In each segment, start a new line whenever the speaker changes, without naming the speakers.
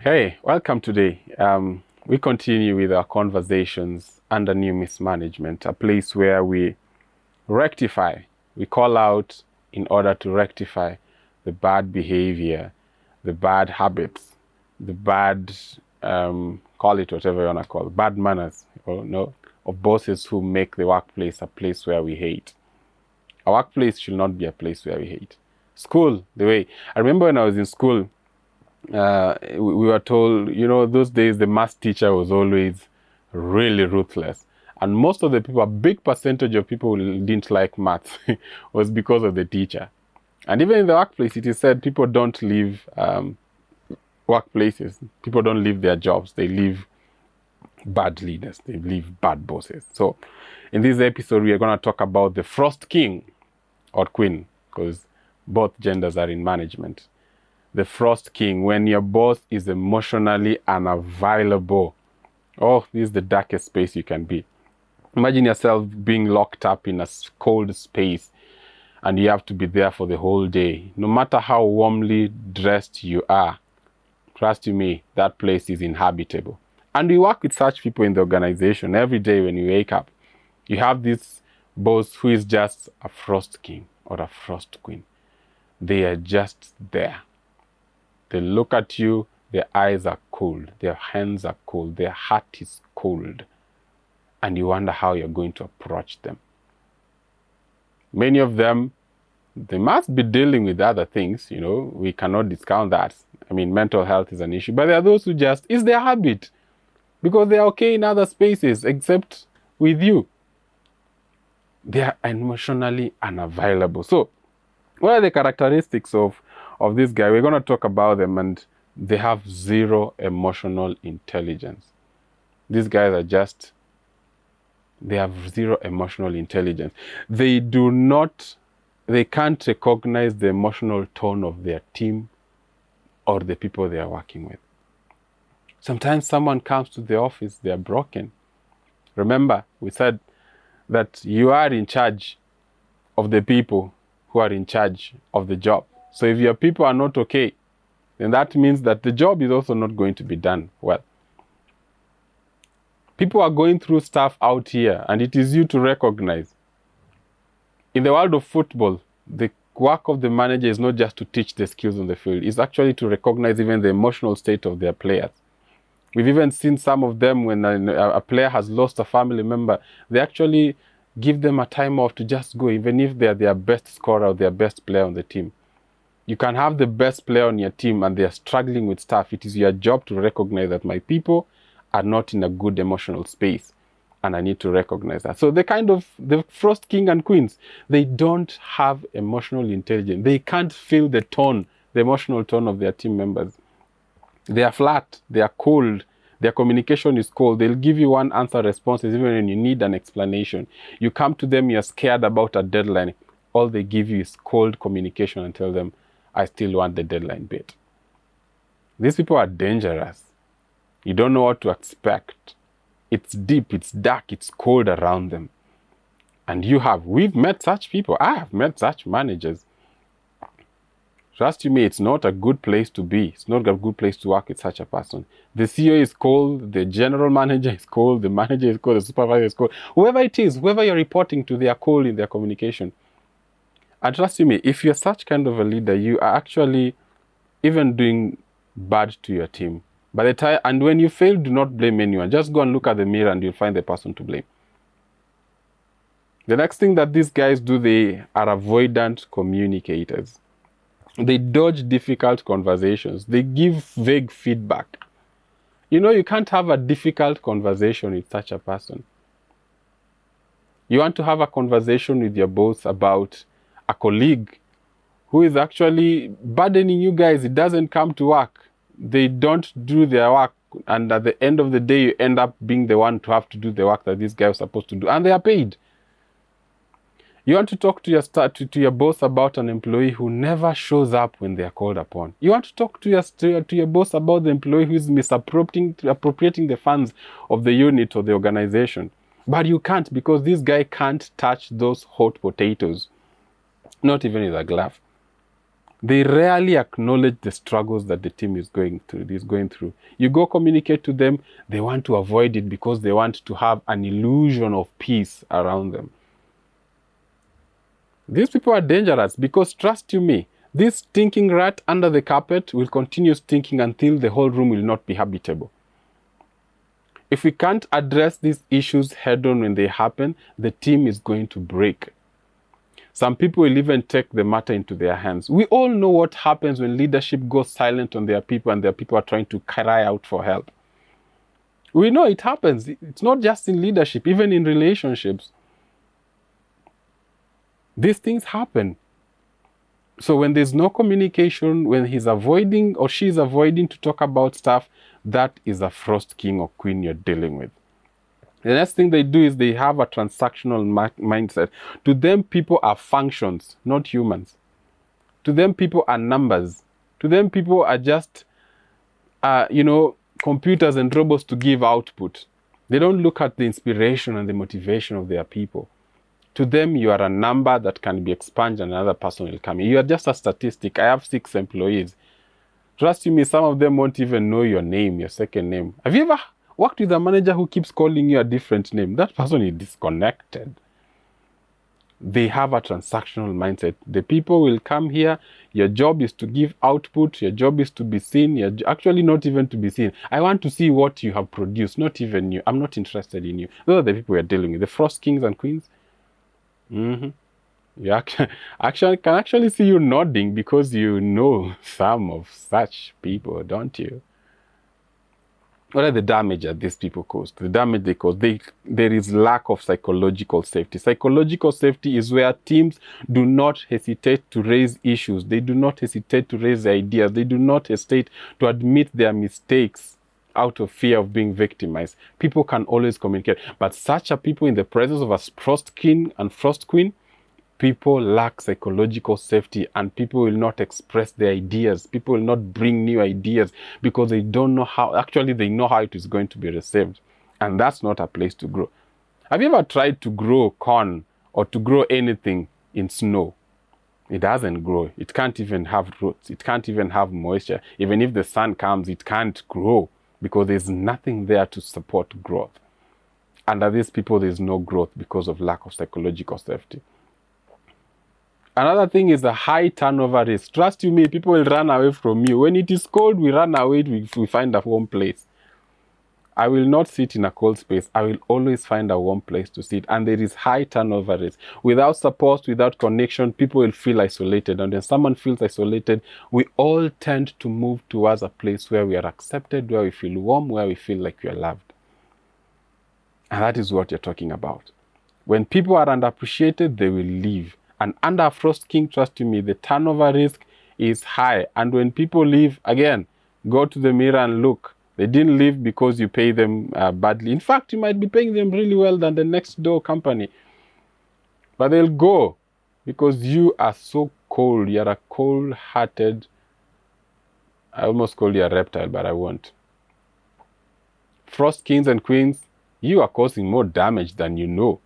Hey, welcome today. We continue with our conversations under new mismanagement, a place where we rectify, we call out in order to rectify the bad behavior, the bad habits, the bad, call it whatever you want to call it, bad manners, of bosses who make the workplace a place where we hate. A workplace should not be a place where we hate. School, I remember when I was in school, we were told, those days the math teacher was always really ruthless. And most of the people, a big percentage of people who didn't like math was because of the teacher. And even in the workplace, it is said people don't leave workplaces. People don't leave their jobs. They leave bad leaders. They leave bad bosses. So in this episode, we are going to talk about the frost king or queen, because both genders are in management. The frost king, when your boss is emotionally unavailable. Oh, this is the darkest space you can be. Imagine yourself being locked up in a cold space and you have to be there for the whole day. No matter how warmly dressed you are, trust me, that place is inhabitable. And we work with such people in the organization every day when you wake up. You have this boss who is just a frost king or a frost queen. They are just there. They look at you, their eyes are cold, their hands are cold, their heart is cold, and you wonder how you're going to approach them. Many of them, they must be dealing with other things, we cannot discount that. I mean, mental health is an issue, but there are those who it's their habit, because they are okay in other spaces except with you. They are emotionally unavailable. So, what are the characteristics of this guy? We're going to talk about them, and they have zero emotional intelligence. These guys they have zero emotional intelligence. They can't recognize the emotional tone of their team or the people they are working with. Sometimes someone comes to the office, they are broken. Remember, we said that you are in charge of the people who are in charge of the job. So if your people are not okay, then that means that the job is also not going to be done well. People are going through stuff out here, and it is you to recognize. In the world of football, the work of the manager is not just to teach the skills on the field. It's actually to recognize even the emotional state of their players. We've even seen some of them when a player has lost a family member, they actually give them a time off to just go, even if they're their best scorer or their best player on the team. You can have the best player on your team and they're struggling with stuff. It is your job to recognize that my people are not in a good emotional space, and I need to recognize that. So the frost king and queens, they don't have emotional intelligence. They can't feel the emotional tone of their team members. They are flat, they are cold, their communication is cold. They'll give you one answer responses even when you need an explanation. You come to them, you're scared about a deadline. All they give you is cold communication and tell them, I still want the deadline bit. These people are dangerous. You don't know what to expect. It's deep, it's dark, it's cold around them. And we've met such people. I have met such managers. Trust me, it's not a good place to be. It's not a good place to work with such a person. The CEO is cold, the general manager is cold, the manager is cold, the supervisor is cold. Whoever it is, whoever you're reporting to, they are cold in their communication. And trust me, if you're such kind of a leader, you are actually even doing bad to your team. And when you fail, do not blame anyone. Just go and look at the mirror and you'll find the person to blame. The next thing that these guys do, they are avoidant communicators. They dodge difficult conversations. They give vague feedback. You can't have a difficult conversation with such a person. You want to have a conversation with your boss about a colleague who is actually burdening you guys. It doesn't come to work. They don't do their work. And at the end of the day, you end up being the one to have to do the work that these guys are supposed to do. And they are paid. You want to talk to your boss about an employee who never shows up when they are called upon. You want to talk to your boss about the employee who is misappropriating the funds of the unit or the organization. But you can't, because this guy can't touch those hot potatoes. Not even with a glove. They rarely acknowledge the struggles that the team is going through. You go communicate to them, they want to avoid it because they want to have an illusion of peace around them. These people are dangerous because, trust you me, this stinking rat under the carpet will continue stinking until the whole room will not be habitable. If we can't address these issues head-on when they happen, the team is going to break. Some people will even take the matter into their hands. We all know what happens when leadership goes silent on their people and their people are trying to cry out for help. We know it happens. It's not just in leadership, even in relationships. These things happen. So when there's no communication, when he's avoiding or she's avoiding to talk about stuff, that is a frost king or queen you're dealing with. The next thing they do is they have a transactional mindset. To them, people are functions, not humans. To them, people are numbers. To them, people are just, computers and robots to give output. They don't look at the inspiration and the motivation of their people. To them, you are a number that can be expunged and another person will come in. You are just a statistic. I have 6 employees. Trust me, some of them won't even know your name, your second name. Have you ever worked with a manager who keeps calling you a different name? That person is disconnected. They have a transactional mindset. The people will come here. Your job is to give output. Your job is to be seen. You're actually not even to be seen. I want to see what you have produced, not even you. I'm not interested in you. Those are the people we're dealing with. The frost kings and queens. You can actually see you nodding because you know some of such people, don't you? What are the damage that these people cause? The damage they cause, there is lack of psychological safety. Psychological safety is where teams do not hesitate to raise issues. They do not hesitate to raise ideas. They do not hesitate to admit their mistakes out of fear of being victimized. People can always communicate. But such a people in the presence of a frost king and frost queen, people lack psychological safety and people will not express their ideas. People will not bring new ideas because they don't know how, actually they know how it is going to be received. And that's not a place to grow. Have you ever tried to grow corn or to grow anything in snow? It doesn't grow. It can't even have roots. It can't even have moisture. Even if the sun comes, it can't grow because there's nothing there to support growth. Under these people, there's no growth because of lack of psychological safety. Another thing is a high turnover risk. Trust you me, people will run away from you. When it is cold, we run away, we find a warm place. I will not sit in a cold space. I will always find a warm place to sit. And there is high turnover risk. Without support, without connection, people will feel isolated. And when someone feels isolated, we all tend to move towards a place where we are accepted, where we feel warm, where we feel like we are loved. And that is what you're talking about. When people are underappreciated, they will leave. And under a frost king, trust me, the turnover risk is high. And when people leave, again, go to the mirror and look. They didn't leave because you pay them badly. In fact, you might be paying them really well than the next door company. But they'll go because you are so cold. You're a cold-hearted, I almost called you a reptile, but I won't. Frost kings and queens, you are causing more damage than you know.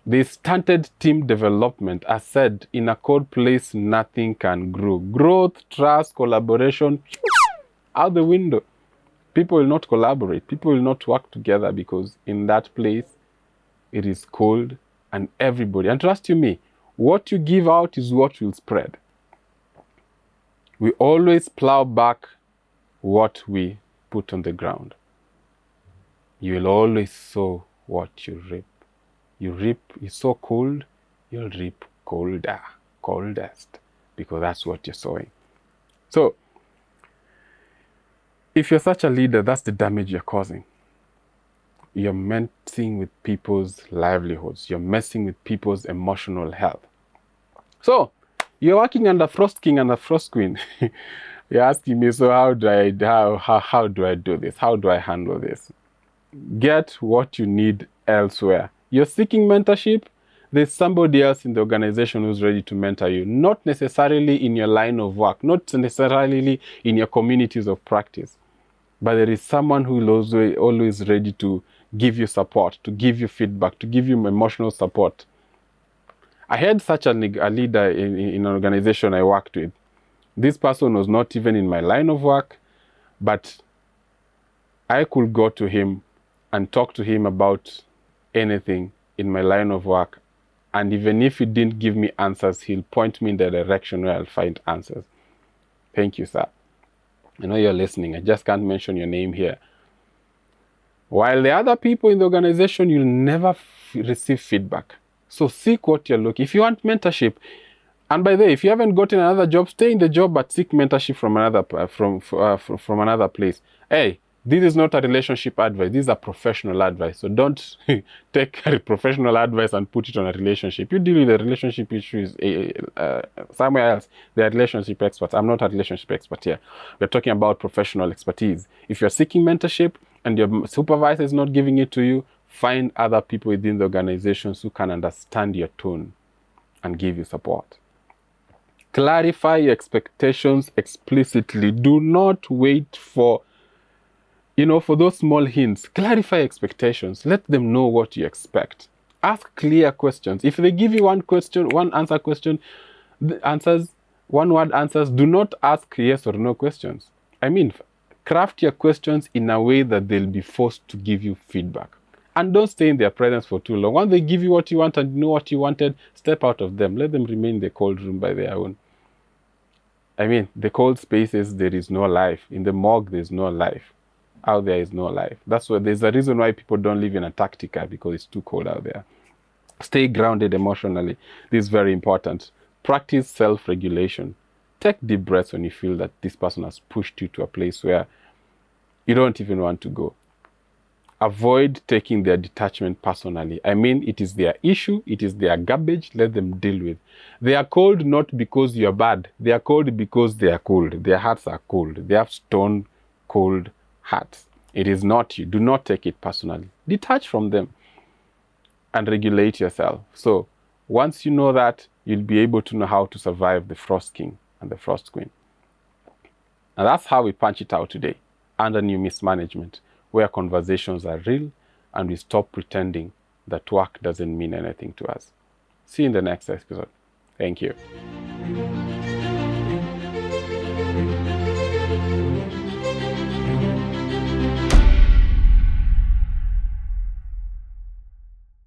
The stunted team development, as said, in a cold place, nothing can grow. Growth, trust, collaboration, out the window. People will not collaborate. People will not work together because in that place, it is cold and everybody. And trust you me, what you give out is what will spread. We always plow back what we put on the ground. You will always sow what you reap. You reap, it's so cold, you'll reap coldest, because that's what you're sowing. So, if you're such a leader, that's the damage you're causing. You're messing with people's livelihoods. You're messing with people's emotional health. So, you're working under Frost King and a Frost Queen. You're asking me, so how do I do this? How do I handle this? Get what you need elsewhere. You're seeking mentorship, there's somebody else in the organization who's ready to mentor you. Not necessarily in your line of work, not necessarily in your communities of practice. But there is someone who is always ready to give you support, to give you feedback, to give you emotional support. I had such a leader in an organization I worked with. This person was not even in my line of work, but I could go to him and talk to him about anything in my line of work. And even if he didn't give me answers, he'll point me in the direction where I'll find answers. Thank you, sir. I know you're listening. I just can't mention your name here. While the other people in the organization, you'll never receive feedback. So seek what you're looking. If you want mentorship, and by the way, if you haven't gotten another job, stay in the job, but seek mentorship from another place. Hey, this is not a relationship advice. This is a professional advice. So don't take professional advice and put it on a relationship. You deal with the relationship issues somewhere else. They are relationship experts. I'm not a relationship expert here. We're talking about professional expertise. If you're seeking mentorship and your supervisor is not giving it to you, find other people within the organizations who can understand your tone and give you support. Clarify your expectations explicitly. Do not wait for those small hints. Clarify expectations. Let them know what you expect. Ask clear questions. If they give you one word answers, do not ask yes or no questions. I mean, craft your questions in a way that they'll be forced to give you feedback. And don't stay in their presence for too long. Once they give you what you want and know what you wanted, step out of them. Let them remain in the cold room by their own. I mean, the cold spaces, there is no life. In the morgue, there's no life. Out there is no life. That's why there's a reason why people don't live in Antarctica, because it's too cold out there. Stay grounded emotionally. This is very important. Practice self-regulation. Take deep breaths when you feel that this person has pushed you to a place where you don't even want to go. Avoid taking their detachment personally. I mean, it is their issue. It is their garbage. Let them deal with. They are cold not because you're bad. They are cold because they are cold. Their hearts are cold. They have stone cold hearts. It is not you. Do not take it personally. Detach from them and regulate yourself. So once you know that, you'll be able to know how to survive the Frost King and the Frost Queen. And that's how we punch it out today under new mismanagement, where conversations are real and we stop pretending that work doesn't mean anything to us. See you in the next episode. Thank you.